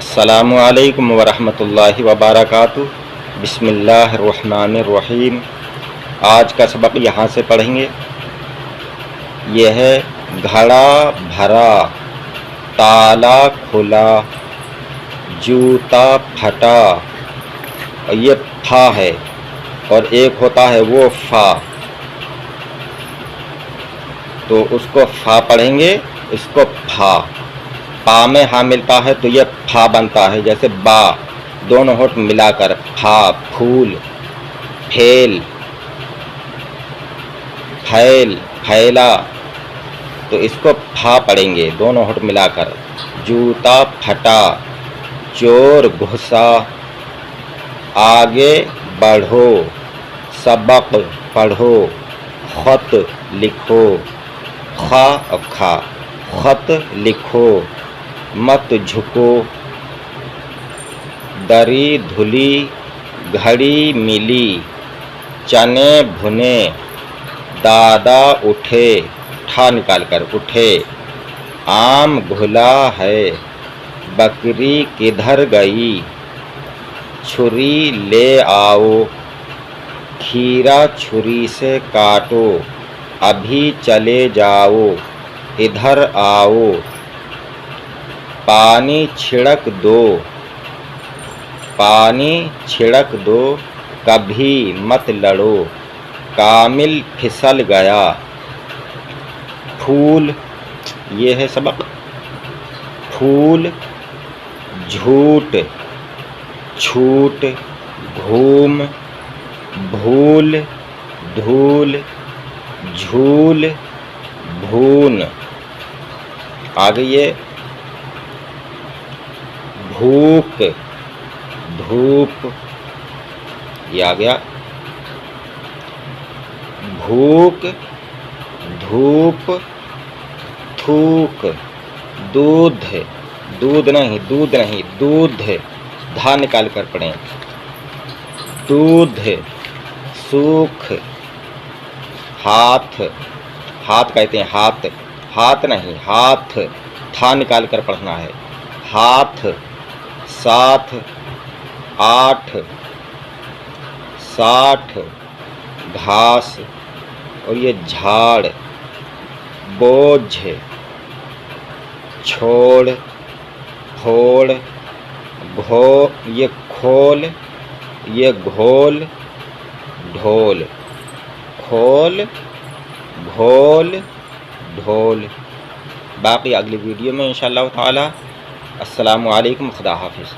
السلام علیکم ورحمۃ اللہ وبرکاتہ۔ بسم اللہ الرحمن الرحیم۔ آج کا سبق یہاں سے پڑھیں گے۔ یہ ہے گھڑا بھرا، تالا کھلا، جوتا پھٹا، اور یہ پھا ہے، اور ایک ہوتا ہے وہ فا، تو اس کو فا پڑھیں گے، اس کو پھا۔ پا میں ہاں ملتا ہے تو یہ پھا بنتا ہے، جیسے با، دونوں ہونٹ ملا کر پھا، پھول، پھیل، پھیل، پھیلا، تو اس کو پھا پڑھیں گے دونوں ہونٹ ملا کر۔ جوتا پھٹا، چور گھسا، آگے بڑھو، سبق پڑھو، خط لکھو، خا اور کھا، خط لکھو، مت جھکو، دری دھلی، گھڑی ملی، چنے بھنے، دادا اٹھے، ٹھا نکال کر اٹھے، آم گھلا ہے، بکری کدھر گئی، چھری لے آؤ، کھیرا چھری سے کاٹو، ابھی چلے جاؤ، ادھر آؤ، پانی چھڑک دو، پانی چھڑک دو، کبھی مت لڑو، کامل پھسل گیا۔ پھول، یہ ہے سبق۔ پھول، جھوٹ، چھوٹ، گھوم، بھول، دھول، جھول، بھون۔ آگے یہ بھوک، دھوپ، یہ آ گیا۔ بھوک، دھوپ، تھوک، دودھ، دودھ نہیں، دودھ نہیں، دودھ، دھا نکال کر پڑھیں، دودھ، سوکھ، ہاتھ، ہاتھ کہتے ہیں ہاتھ، ہاتھ نہیں، ہاتھ، تھا نکال کر پڑھنا ہے، ہاتھ، ساتھ، آٹھ، ساٹھ، گھاس، اور یہ جھاڑ، بوجھ، چھوڑ، پھوڑ، یہ کھول، یہ گھول، ڈھول، کھول، گھول، ڈھول۔ باقی اگلی ویڈیو میں انشاءاللہ تعالی۔ السلام علیکم، خدا حافظ۔